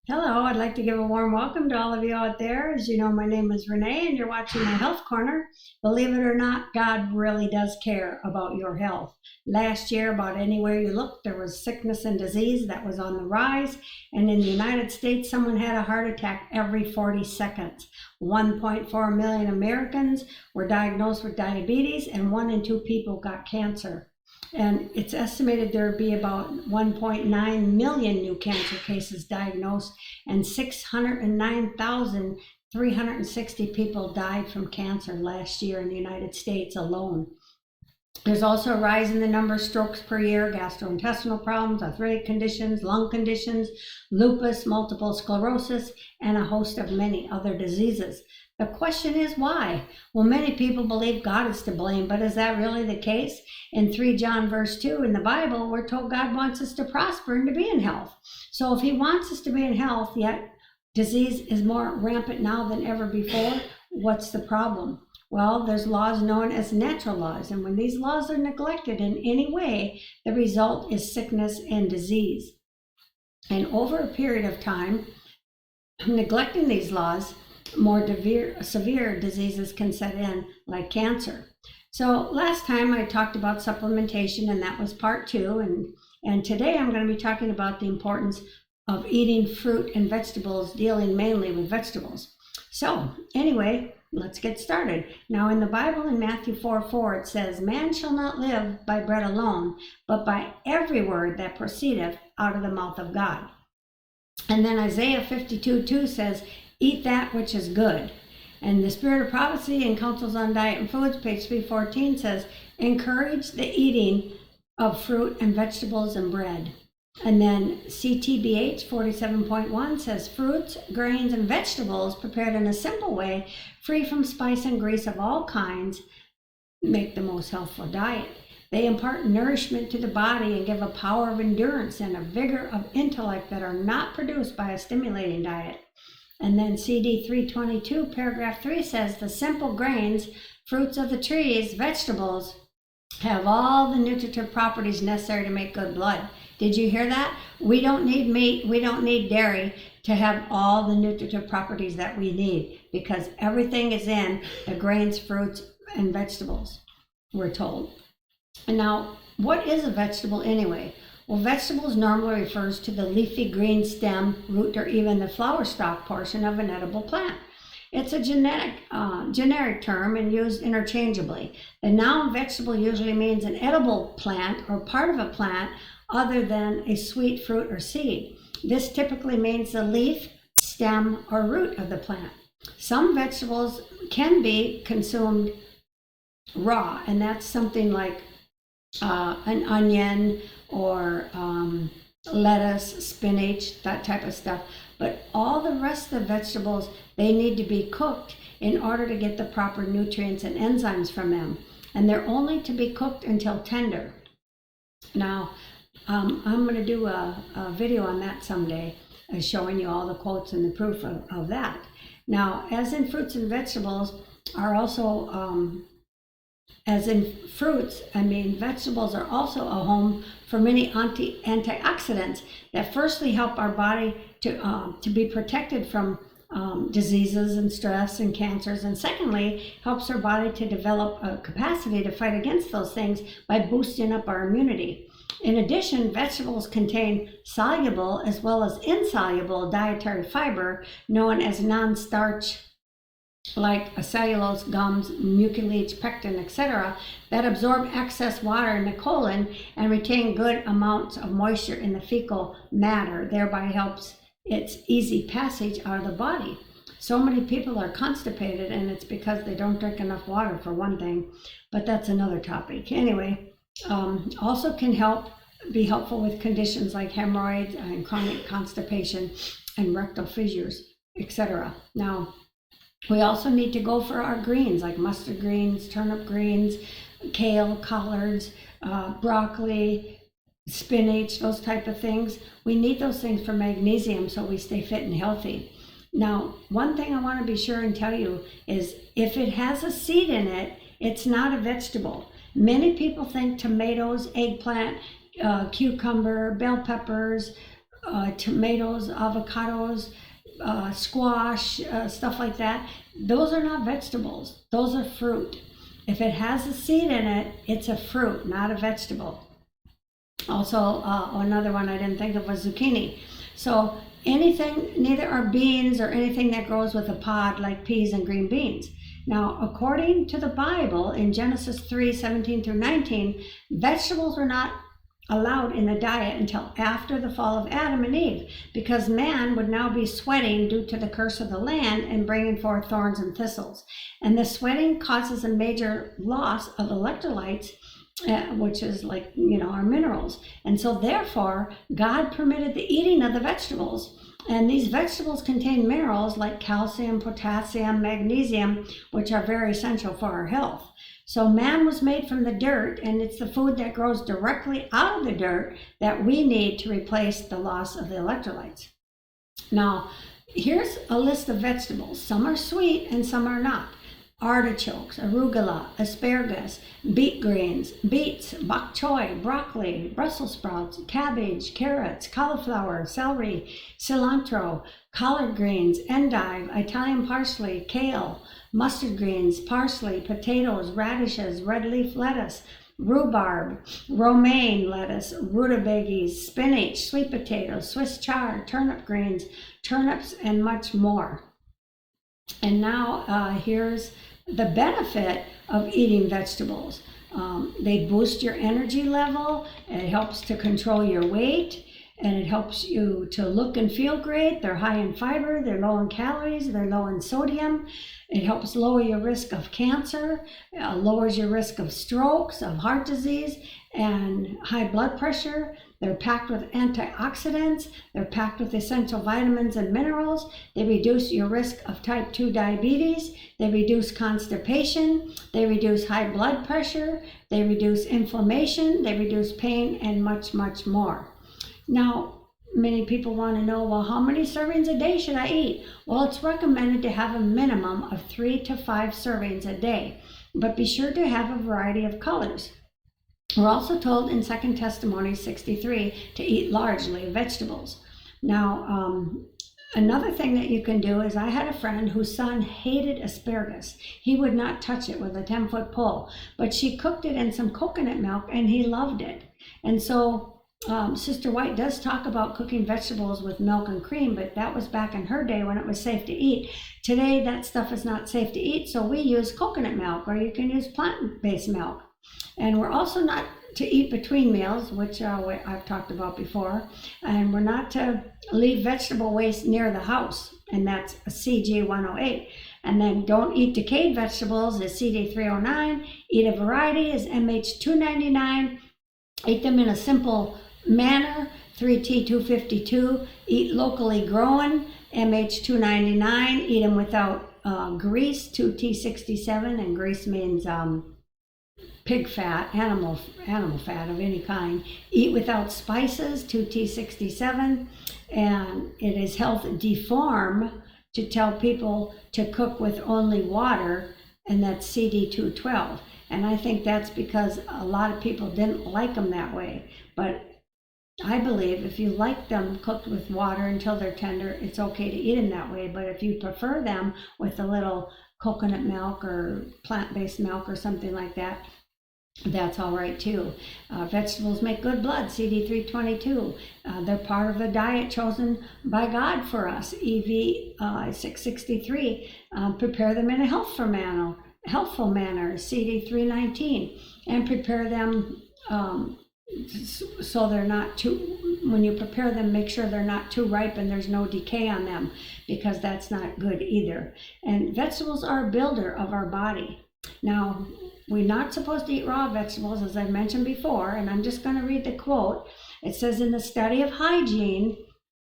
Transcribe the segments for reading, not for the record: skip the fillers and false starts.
Hello, I'd like to give a warm welcome to all of you out there. As you know, my name is Renee and you're watching my Health Corner. Believe it or not, God really does care about your health. Last year, about anywhere you looked, there was sickness and disease that was on the rise. And in the United States, someone had a heart attack every 40 seconds. 1.4 million Americans were diagnosed with diabetes and 1 in 2 people got cancer. And it's estimated there would be about 1.9 million new cancer cases diagnosed, and 609,360 people died from cancer last year in the United States alone. There's also a rise in the number of strokes per year, gastrointestinal problems, arthritic conditions, lung conditions, lupus, multiple sclerosis, and a host of many other diseases. The question is why? Well, many people believe God is to blame, but is that really the case? In 3 John verse 2 in the Bible, we're told God wants us to prosper and to be in health. So if he wants us to be in health, yet disease is more rampant now than ever before, what's the problem? Well, there's laws known as natural laws, and when these laws are neglected in any way, the result is sickness and disease. And over a period of time, neglecting these laws, more severe diseases can set in, like cancer. So last time I talked about supplementation, and that was part 2, and today I'm going to be talking about the importance of eating fruit and vegetables, dealing mainly with vegetables. So anyway, let's get started. Now in the Bible in Matthew 4:4 it says, "Man shall not live by bread alone, but by every word that proceedeth out of the mouth of God." And then Isaiah 52:2 says, "Eat that which is good." And the Spirit of Prophecy and Counsels on Diet and Foods, page 314 says, "Encourage the eating of fruit and vegetables and bread." And then CTBH 47.1 says, "Fruits, grains, and vegetables prepared in a simple way, free from spice and grease of all kinds, make the most healthful diet. They impart nourishment to the body and give a power of endurance and a vigor of intellect that are not produced by a stimulating diet." And then CD 322 paragraph 3 says, "The simple grains, fruits of the trees, vegetables, have all the nutritive properties necessary to make good blood." Did you hear that? We don't need meat, we don't need dairy to have all the nutritive properties that we need, because everything is in the grains, fruits, and vegetables, we're told. And now, what is a vegetable anyway? Well, vegetables normally refers to the leafy green stem, root, or even the flower stalk portion of an edible plant. It's a generic term and used interchangeably. The noun vegetable usually means an edible plant or part of a plant other than a sweet fruit or seed. This typically means the leaf, stem, or root of the plant. Some vegetables can be consumed raw, and that's something like an onion or lettuce, spinach, that type of stuff. But all the rest of the vegetables, they need to be cooked in order to get the proper nutrients and enzymes from them. And they're only to be cooked until tender. Now, I'm going to do a video on that someday, showing you all the quotes and the proof of that. Now, as in fruits and vegetables are also, as in fruits, vegetables are also a home for many antioxidants that firstly help our body to be protected from diseases and stress and cancers, and secondly, helps our body to develop a capacity to fight against those things by boosting up our immunity. In addition, vegetables contain soluble as well as insoluble dietary fiber known as non-starch, like cellulose, gums, mucilage, pectin, etc., that absorb excess water in the colon and retain good amounts of moisture in the fecal matter, thereby helps its easy passage out of the body. So many people are constipated, and it's because they don't drink enough water, for one thing, but that's another topic. Anyway, also can be helpful with conditions like hemorrhoids and chronic constipation and rectal fissures, etc. Now, we also need to go for our greens, like mustard greens, turnip greens, kale, collards, broccoli, spinach, those type of things. We need those things for magnesium so we stay fit and healthy. Now, one thing I want to be sure and tell you is if it has a seed in it, it's not a vegetable. Many people think tomatoes, eggplant, cucumber, bell peppers, tomatoes, avocados, squash, stuff like that. Those are not vegetables. Those are fruit. If it has a seed in it, it's a fruit, not a vegetable. Also, another one I didn't think of was zucchini. So anything, neither are beans or anything that grows with a pod like peas and green beans. Now, according to the Bible, in Genesis 3:17 through 19, vegetables were not allowed in the diet until after the fall of Adam and Eve, because man would now be sweating due to the curse of the land and bringing forth thorns and thistles. And the sweating causes a major loss of electrolytes, which is like, our minerals. And so therefore, God permitted the eating of the vegetables. And these vegetables contain minerals like calcium, potassium, magnesium, which are very essential for our health. So man was made from the dirt, and it's the food that grows directly out of the dirt that we need to replace the loss of the electrolytes. Now, here's a list of vegetables. Some are sweet and some are not. Artichokes, arugula, asparagus, beet greens, beets, bok choy, broccoli, Brussels sprouts, cabbage, carrots, cauliflower, celery, cilantro, collard greens, endive, Italian parsley, kale, mustard greens, parsley, potatoes, radishes, red leaf lettuce, rhubarb, romaine lettuce, rutabagas, spinach, sweet potatoes, Swiss chard, turnip greens, turnips, and much more. And now here's the benefit of eating vegetables. They boost your energy level, it helps to control your weight, and it helps you to look and feel great. They're high in fiber, they're low in calories, they're low in sodium. It helps lower your risk of cancer, lowers your risk of strokes, of heart disease, and high blood pressure. They're packed with antioxidants. They're packed with essential vitamins and minerals. They reduce your risk of type 2 diabetes. They reduce constipation. They reduce high blood pressure. They reduce inflammation. They reduce pain, and much, much more. Now, many people want to know, well, how many servings a day should I eat? Well, it's recommended to have a minimum of 3 to 5 servings a day, but be sure to have a variety of colors. We're also told in 2 Testimonies 63 to eat largely vegetables. Now, another thing that you can do is, I had a friend whose son hated asparagus. He would not touch it with a 10-foot pole, but she cooked it in some coconut milk and he loved it. And so Sister White does talk about cooking vegetables with milk and cream, but that was back in her day when it was safe to eat. Today, that stuff is not safe to eat, so we use coconut milk, or you can use plant-based milk. And we're also not to eat between meals, which I've talked about before, and we're not to leave vegetable waste near the house, and that's a CG 108. And then don't eat decayed vegetables is CD 309. Eat a variety is MH 299. Eat them in a simple manner, 3T 252. Eat locally grown, MH 299. Eat them without grease, 2T 67, and grease means pig fat, animal fat of any kind. Eat without spices, 2T 67, and it is health deform to tell people to cook with only water, and that's CD 212. And I think that's because a lot of people didn't like them that way. But I believe if you like them cooked with water until they're tender, it's okay to eat them that way. But if you prefer them with a little coconut milk or plant-based milk or something like that, that's all right too. Vegetables make good blood, CD 322. They're part of the diet chosen by God for us, EV 663. Prepare them in a healthful manner, CD 319, and prepare them so they're not too, when you prepare them, make sure they're not too ripe and there's no decay on them, because that's not good either. And vegetables are a builder of our body. Now, we're not supposed to eat raw vegetables, as I mentioned before, and I'm just going to read the quote. It says, in the study of hygiene,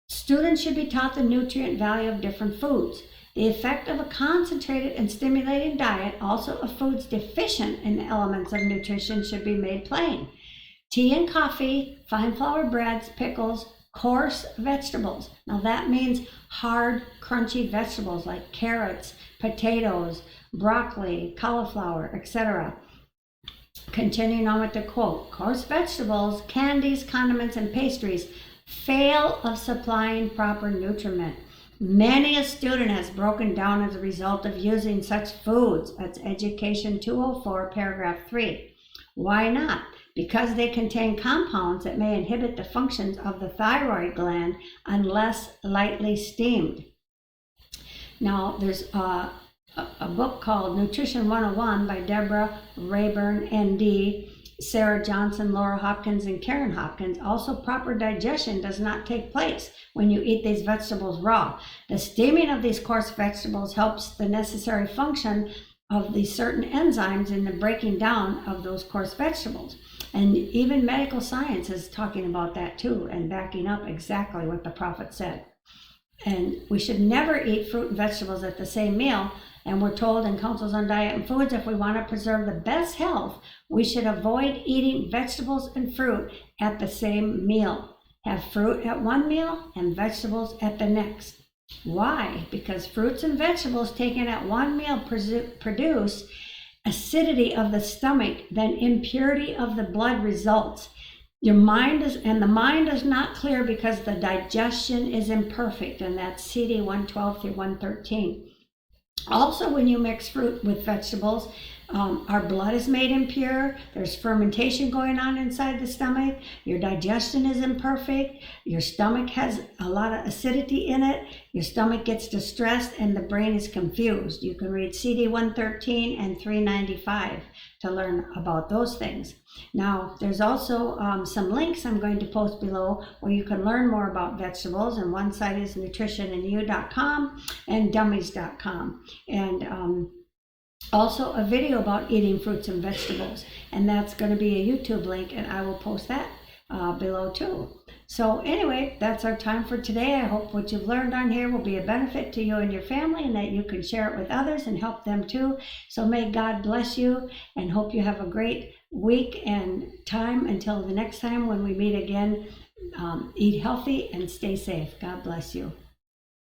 students should be taught the nutrient value of different foods. The effect of a concentrated and stimulating diet, also of foods deficient in the elements of nutrition, should be made plain. Tea and coffee, fine flour breads, pickles, coarse vegetables. Now that means hard, crunchy vegetables like carrots, potatoes, broccoli, cauliflower, etc. Continuing on with the quote, coarse vegetables, candies, condiments, and pastries fail of supplying proper nutriment. Many a student has broken down as a result of using such foods. That's Education 204, paragraph 3. Why not? Because they contain compounds that may inhibit the functions of the thyroid gland unless lightly steamed. Now, there's a book called Nutrition 101 by Deborah Rayburn, ND, Sarah Johnson, Laura Hopkins, and Karen Hopkins. Also, proper digestion does not take place when you eat these vegetables raw. The steaming of these coarse vegetables helps the necessary function of the certain enzymes in the breaking down of those coarse vegetables. And even medical science is talking about that too and backing up exactly what the prophet said. And we should never eat fruit and vegetables at the same meal. And we're told in Councils on Diet and Foods, if we want to preserve the best health, we should avoid eating vegetables and fruit at the same meal. Have fruit at one meal and vegetables at the next. Why? Because fruits and vegetables taken at one meal produce acidity of the stomach, then impurity of the blood results. The mind is not clear because the digestion is imperfect, and that's CD 112 through 113. Also, when you mix fruit with vegetables, our blood is made impure. There's fermentation going on inside the stomach. Your digestion is imperfect. Your stomach has a lot of acidity in it. Your stomach gets distressed and the brain is confused. You can read CD 113 and 395 to learn about those things. Now, there's also some links I'm going to post below where you can learn more about vegetables. And one site is nutritionandyou.com and dummies.com. And also a video about eating fruits and vegetables, and that's going to be a YouTube link, and I will post that below too. So anyway, that's our time for today. I hope what you've learned on here will be a benefit to you and your family, and that you can share it with others and help them too. So may God bless you, and hope you have a great week and time until the next time when we meet again. Eat healthy and stay safe. God bless you.